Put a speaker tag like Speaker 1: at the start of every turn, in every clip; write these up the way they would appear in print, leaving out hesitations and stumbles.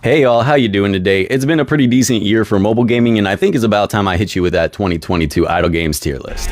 Speaker 1: Hey y'all, how you doing today? It's been a pretty decent year for mobile gaming, and I think it's about time I hit you with that 2022 idle games tier list.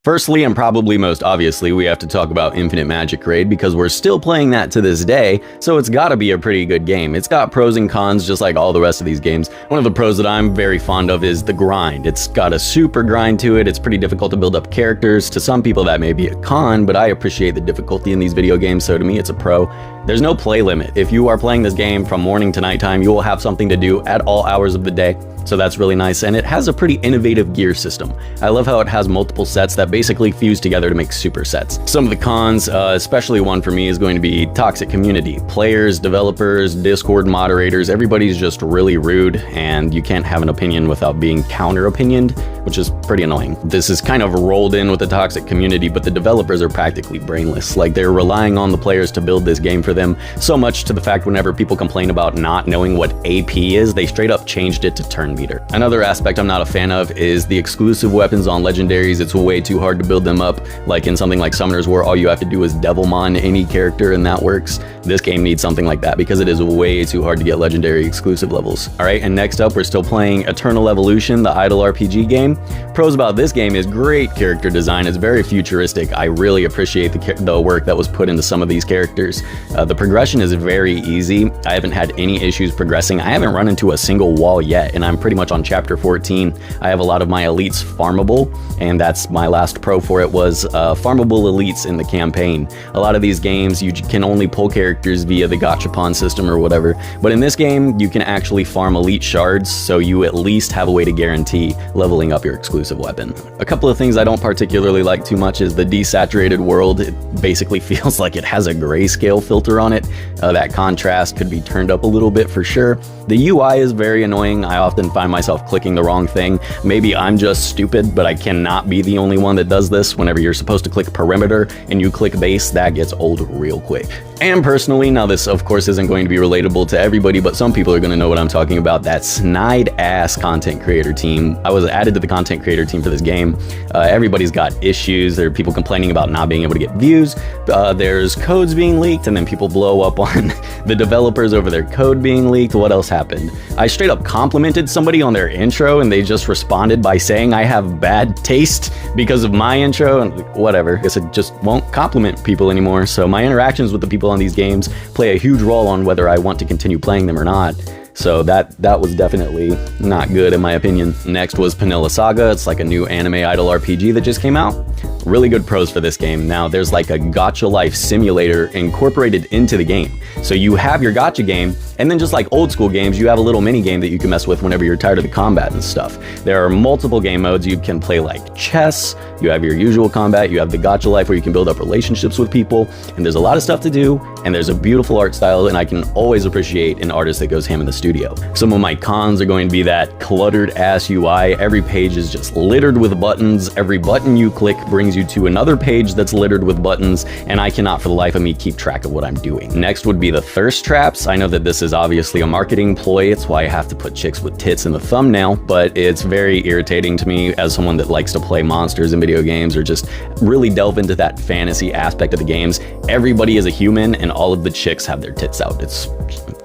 Speaker 1: Firstly, and probably most obviously, we have to talk about Infinite Magieraid because we're still playing that to this day, so it's gotta be a pretty good game. It's got pros and cons just like all the rest of these games. One of the pros that I'm very fond of is the grind. It's got a super grind to it. It's pretty difficult to build up characters. To some people that may be a con, but I appreciate the difficulty in these video games, so to me it's a pro. There's no play limit. If you are playing this game from morning to nighttime, you will have something to do at all hours of the day. So that's really nice, and it has a pretty innovative gear system. I love how it has multiple sets that basically fuse together to make super sets. Some of the cons, especially one for me, is going to be toxic community. Players, developers, Discord moderators, everybody's just really rude, and you can't have an opinion without being counter-opinioned, which is pretty annoying. This is kind of rolled in with the toxic community, but the developers are practically brainless. Like, they're relying on the players to build this game for them, so much to the fact whenever people complain about not knowing what AP is, they straight up changed it to turn meter. Another aspect I'm not a fan of is the exclusive weapons on legendaries. It's way too hard to build them up, like in something like Summoners where all you have to do is Devilmon any character and that works. This game needs something like that because it is way too hard to get legendary exclusive levels. Alright, and next up we're still playing Eternal Evolution, the idle RPG game. Pros about this game is great character design. It's very futuristic. I really appreciate the work that was put into some of these characters. The progression is very easy. I haven't had any issues progressing. I haven't run into a single wall yet, and I'm pretty much on chapter 14. I have a lot of my elites farmable, and that's my last pro for it was farmable elites in the campaign. A lot of these games you can only pull characters via the gachapon system or whatever, but in this game you can actually farm elite shards, so you at least have a way to guarantee leveling up your exclusive weapon. A couple of things I don't particularly like too much is the desaturated world. It basically feels like it has a grayscale filter on it. That contrast could be turned up a little bit for sure. The UI is very annoying. I often find myself clicking the wrong thing. Maybe I'm just stupid, but I cannot be the only one that does this. Whenever you're supposed to click perimeter and you click base, that gets old real quick. And personally, now this of course isn't going to be relatable to everybody, but some people are going to know what I'm talking about, that snide ass content creator team. I was added to the content creator team for this game. Everybody's got issues. There are people complaining about not being able to get views. There's codes being leaked, and then people blow up on the developers over their code being leaked. What else happened? I straight up complimented somebody on their intro, and they just responded by saying I have bad taste because of my intro, and whatever. I guess I just won't compliment people anymore. So my interactions with the people on these games play a huge role on whether I want to continue playing them or not. So that was definitely not good in my opinion. Next was Vanilla Saga. It's like a new anime idle RPG that just came out. Really good pros for this game. Now there's like a gacha life simulator incorporated into the game. So you have your gacha game, and then just like old school games, you have a little mini game that you can mess with whenever you're tired of the combat and stuff. There are multiple game modes. You can play like chess, you have your usual combat, you have the gacha life where you can build up relationships with people, and there's a lot of stuff to do, and there's a beautiful art style, and I can always appreciate an artist that goes ham in the studio. Some of my cons are going to be that cluttered ass UI. Every page is just littered with buttons. Every button you click brings you to another page that's littered with buttons, and I cannot for the life of me keep track of what I'm doing. Next would be the thirst traps. I know that this is obviously a marketing ploy. It's why I have to put chicks with tits in the thumbnail, but it's very irritating to me as someone that likes to play monsters in video games or just really delve into that fantasy aspect of the games. Everybody is a human, and all of the chicks have their tits out. It's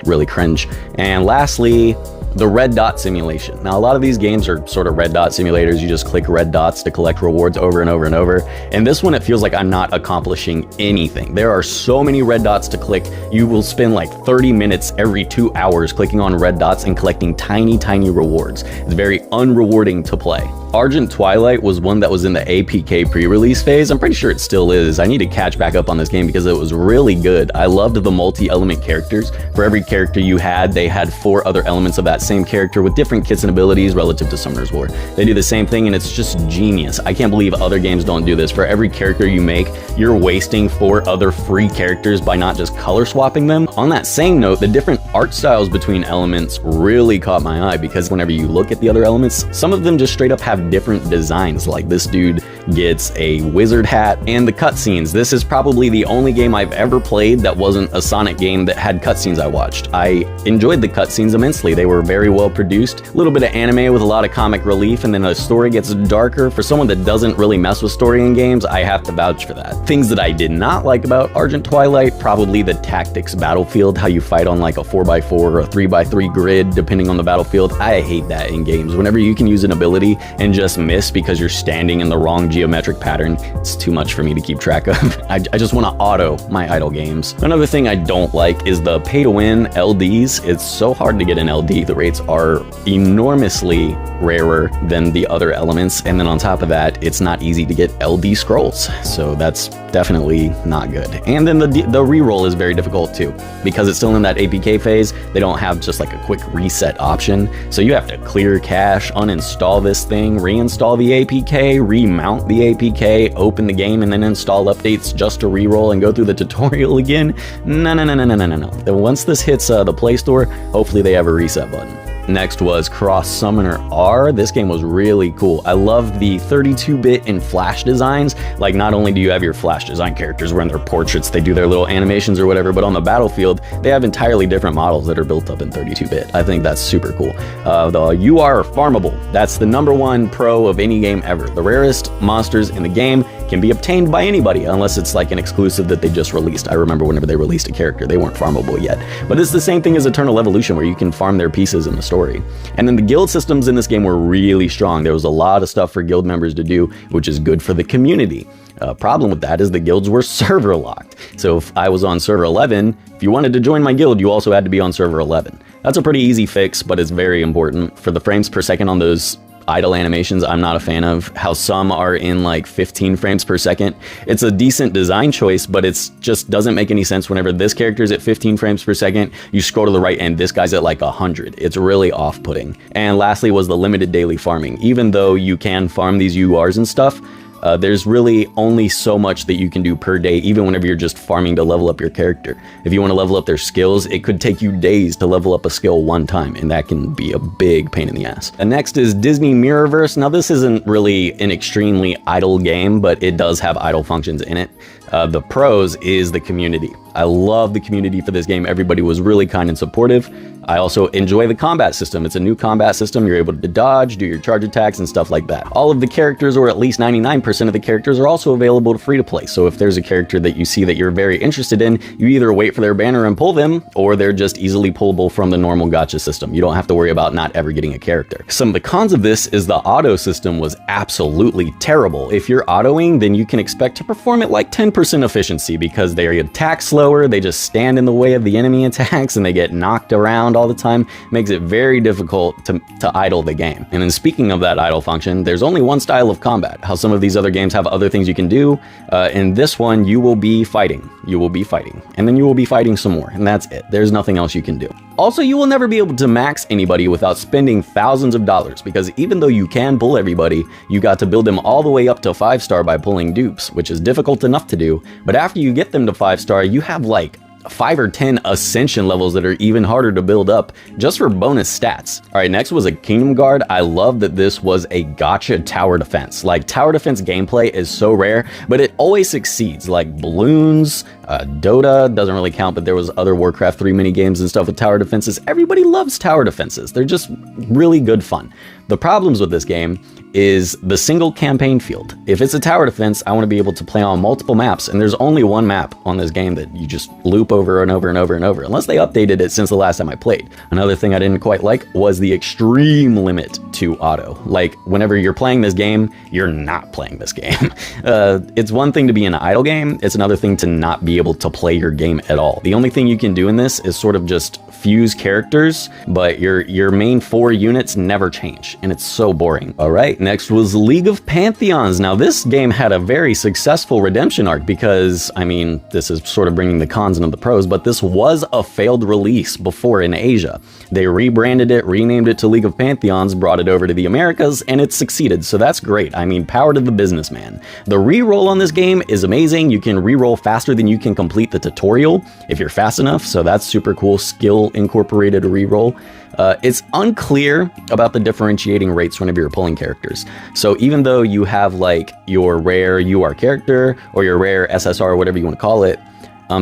Speaker 1: really cringe. And lastly, the red dot simulation. Now, a lot of these games are sort of red dot simulators. You just click red dots to collect rewards over and over and over. And this one, it feels like I'm not accomplishing anything. There are so many red dots to click. You will spend like 30 minutes every 2 hours clicking on red dots and collecting tiny, tiny rewards. It's very unrewarding to play. Argent Twilight was one that was in the APK pre-release phase. I'm pretty sure it still is. I need to catch back up on this game because it was really good. I loved the multi-element characters. For every character you had, they had 4 other elements of that same character with different kits and abilities relative to Summoner's War. They do the same thing, and it's just genius. I can't believe other games don't do this. For every character you make, you're wasting 4 other free characters by not just color swapping them. On that same note, the different art styles between elements really caught my eye because whenever you look at the other elements, some of them just straight up have different designs. Like this dude gets a wizard hat, and the cutscenes. This is probably the only game I've ever played that wasn't a Sonic game that had cutscenes I watched. I enjoyed the cutscenes immensely. They were very well produced. A little bit of anime with a lot of comic relief, and then the story gets darker. For someone that doesn't really mess with story in games, I have to vouch for that. Things that I did not like about Argent Twilight, probably the tactics battlefield, how you fight on like a 4x4 or a 3x3 grid, depending on the battlefield. I hate that in games. Whenever you can use an ability and just miss because you're standing in the wrong geometric pattern, it's too much for me to keep track of. I just want to auto my idle games. Another thing I don't like is the pay-to-win LDs. It's so hard to get an LD. The rates are enormously rarer than the other elements, and then on top of that, it's not easy to get LD scrolls, so that's definitely not good. And then the reroll is very difficult too, because it's still in that APK phase. They don't have just like a quick reset option, so you have to clear cache, uninstall this thing, reinstall the APK, remount the APK, open the game, and then install updates just to reroll and go through the tutorial again. No. Then once this hits the Play Store, hopefully they have a reset button. Next was Cross Summoner R. This game was really cool. I love the 32-bit and Flash designs. Like, not only do you have your Flash design characters wearing their portraits, they do their little animations or whatever, but on the battlefield, they have entirely different models that are built up in 32-bit. I think that's super cool. The UR farmable. That's the #1 pro of any game ever. The rarest monsters in the game can be obtained by anybody, unless it's like an exclusive that they just released. I remember whenever they released a character, they weren't farmable yet. But it's the same thing as Eternal Evolution, where you can farm their pieces in the story. And then the guild systems in this game were really strong. There was a lot of stuff for guild members to do, which is good for the community. Problem with that is the guilds were server locked. So if I was on server 11, if you wanted to join my guild, you also had to be on server 11. That's a pretty easy fix, but it's very important. For the frames per second on those idle animations, I'm not a fan of how some are in like 15 frames per second. It's a decent design choice, but it's just doesn't make any sense whenever this character is at 15 frames per second, you scroll to the right and this guy's at like 100. It's really off-putting. And lastly was the limited daily farming. Even though you can farm these URs and stuff, there's really only so much that you can do per day, even whenever you're just farming to level up your character. If you want to level up their skills, it could take you days to level up a skill one time, and that can be a big pain in the ass. And next is Disney Mirrorverse. Now, this isn't really an extremely idle game, but it does have idle functions in it. The pros is the community. I love the community for this game. Everybody was really kind and supportive. I also enjoy the combat system. It's a new combat system. You're able to dodge, do your charge attacks, and stuff like that. All of the characters, or at least 99% of the characters, are also available to free to play. So if there's a character that you see that you're very interested in, you either wait for their banner and pull them, or they're just easily pullable from the normal gacha system. You don't have to worry about not ever getting a character. Some of the cons of this is the auto system was absolutely terrible. If you're autoing, then you can expect to perform at like 10% efficiency, because they attack slower, they just stand in the way of the enemy attacks, and they get knocked around all the time. Makes it very difficult to idle the game. And then speaking of that idle function, there's only one style of combat. How some of these other games have other things you can do, in this one you will be fighting. You will be fighting. And then you will be fighting some more. And that's it. There's nothing else you can do. Also, you will never be able to max anybody without spending thousands of dollars, because even though you can pull everybody, you got to build them all the way up to 5-star by pulling dupes, which is difficult enough to do. But after you get them to 5-star, you have like 5 or 10 ascension levels that are even harder to build up just for bonus stats. All right, next was a Kingdom Guard. I love that this was a gacha tower defense. Like, tower defense gameplay is so rare, but it always succeeds. Like balloons, Dota doesn't really count, but there was other Warcraft 3 mini games and stuff with tower defenses. Everybody loves tower defenses. They're just really good fun. The problems with this game is the single campaign field. If it's a tower defense, I want to be able to play on multiple maps, and there's only one map on this game that you just loop over and over and over and over, unless they updated it since the last time I played. Another thing I didn't quite like was the extreme limit to auto. Like, whenever you're playing this game, you're not playing this game. It's one thing to be in an idle game, it's another thing to not be able to play your game at all. The only thing you can do in this is sort of just fuse characters, but your main 4 units never change, and it's so boring. All right, next was League of Pantheons. Now, this game had a very successful redemption arc because, I mean, this is sort of bringing the cons into the pros, but this was a failed release before in Asia. They rebranded it, renamed it to League of Pantheons, brought it over to the Americas, and it succeeded, so that's great. I mean, power to the businessman. The reroll on this game is amazing. You can reroll faster than you can complete the tutorial if you're fast enough, so that's super cool. Skill incorporated reroll. It's unclear about the differentiating rates whenever you're pulling characters. So even though you have like your rare UR character or your rare SSR, or whatever you want to call it,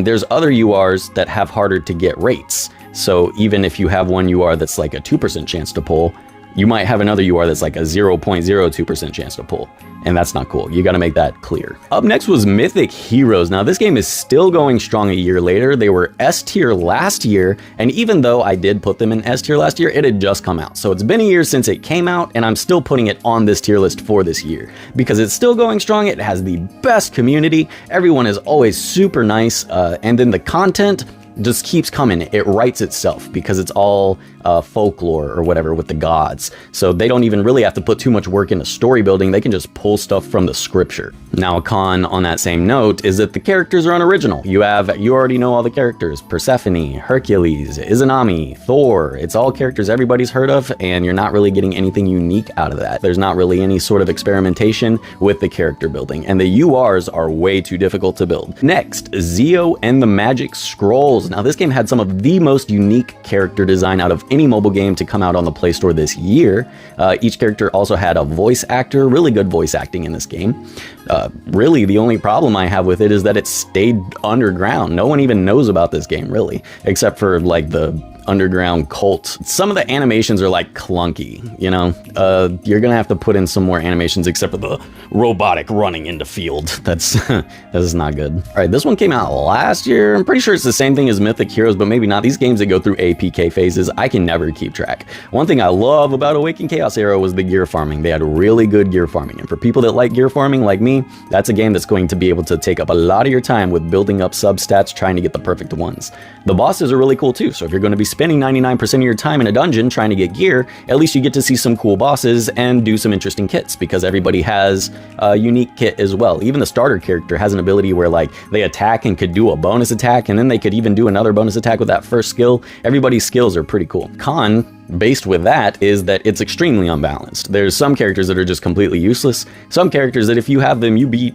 Speaker 1: there's other URs that have harder to get rates. So even if you have one UR that's like a 2% chance to pull, you might have another UR that's like a 0.02% chance to pull. And that's not cool. You got to make that clear. Up next was Mythic Heroes. Now this game is still going strong a year later. They were S tier last year, and even though I did put them in S tier last year, it had just come out. So it's been a year since it came out, and I'm still putting it on this tier list for this year because it's still going strong. It has the best community. Everyone is always super nice, and then the content just keeps coming. It writes itself because it's all folklore or whatever with the gods. So they don't even really have to put too much work into story building. They can just pull stuff from the scripture. Now, a con on that same note is that the characters are unoriginal. You already know all the characters: Persephone, Hercules, Izanami, Thor. It's all characters everybody's heard of, and you're not really getting anything unique out of that. There's not really any sort of experimentation with the character building, and the URs are way too difficult to build. Next, Zeo and the Magic Scrolls. Now, this game had some of the most unique character design out of any mobile game to come out on the Play Store this year. Each character also had a voice actor, really good voice acting in this game. Really, the only problem I have with it is that it stayed underground. No one even knows about this game, really, except for like the underground cult. Some of the animations are like clunky, you know? You're gonna have to put in some more animations except for the robotic running into field. That's not good. All right, this one came out last year. I'm pretty sure it's the same thing as Mythic Heroes, but maybe not. These games that go through APK phases, I can never keep track. One thing I love about Awaken Chaos era was the gear farming. They had really good gear farming, and for people that like gear farming like me, that's a game that's going to be able to take up a lot of your time with building up substats, trying to get the perfect ones. The bosses are really cool too, so if you're going to be spending 99% of your time in a dungeon trying to get gear, at least you get to see some cool bosses and do some interesting kits, because everybody has a unique kit as well. Even the starter character has an ability where like they attack and could do a bonus attack, and then they could even do another bonus attack with that first skill. Everybody's skills are pretty cool. Con based with that is that it's extremely unbalanced. There's some characters that are just completely useless. Some characters that if you have them, you beat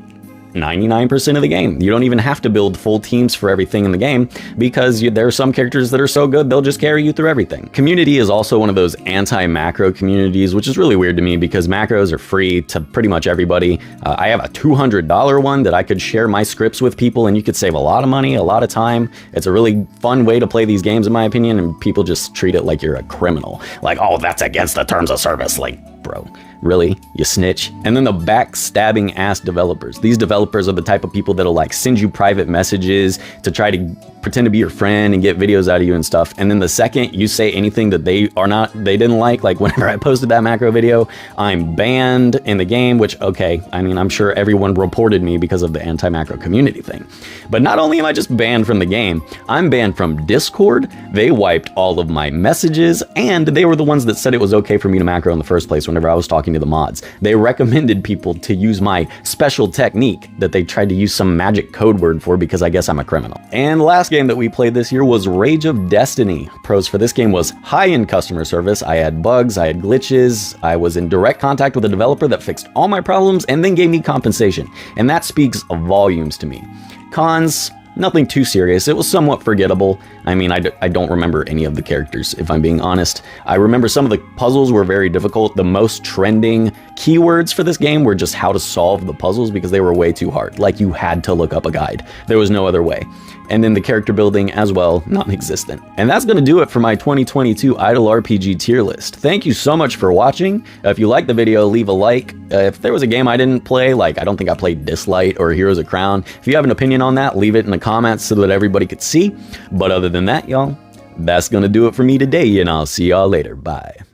Speaker 1: 99% of the game. You don't even have to build full teams for everything in the game, because there are some characters that are so good they'll just carry you through everything. Community is also one of those anti-macro communities, which is really weird to me because macros are free to pretty much everybody. I have a $200 one that I could share my scripts with people, and you could save a lot of money, a lot of time. It's a really fun way to play these games in my opinion, and people just treat it like you're a criminal. Like, oh, that's against the terms of service. Like, bro, really? You snitch? And then the backstabbing ass developers. These developers are the type of people that'll like send you private messages to try to pretend to be your friend and get videos out of you and stuff. And then the second you say anything that they didn't like whenever I posted that macro video, I'm banned in the game, which, okay, I mean, I'm sure everyone reported me because of the anti-macro community thing. But not only am I just banned from the game, I'm banned from Discord. They wiped all of my messages, and they were the ones that said it was okay for me to macro in the first place whenever I was talking to the mods. They recommended people to use my special technique that they tried to use some magic code word for, because I guess I'm a criminal. And the last game that we played this year was Rage of Destiny. Pros for this game was high-end customer service. I had bugs, I had glitches, I was in direct contact with a developer that fixed all my problems and then gave me compensation. And that speaks volumes to me. Cons, nothing too serious. It was somewhat forgettable. I mean, I don't remember any of the characters, if I'm being honest. I remember some of the puzzles were very difficult. The most trending keywords for this game were just how to solve the puzzles, because they were way too hard. Like, you had to look up a guide. There was no other way. And then the character building as well, non-existent. And that's going to do it for my 2022 Idle RPG tier list. Thank you so much for watching. If you liked the video, leave a like. If there was a game I didn't play, like I don't think I played Dislight or Heroes of Crown, if you have an opinion on that, leave it in the comments so that everybody could see. But other than that, y'all, that's going to do it for me today, and I'll see y'all later. Bye.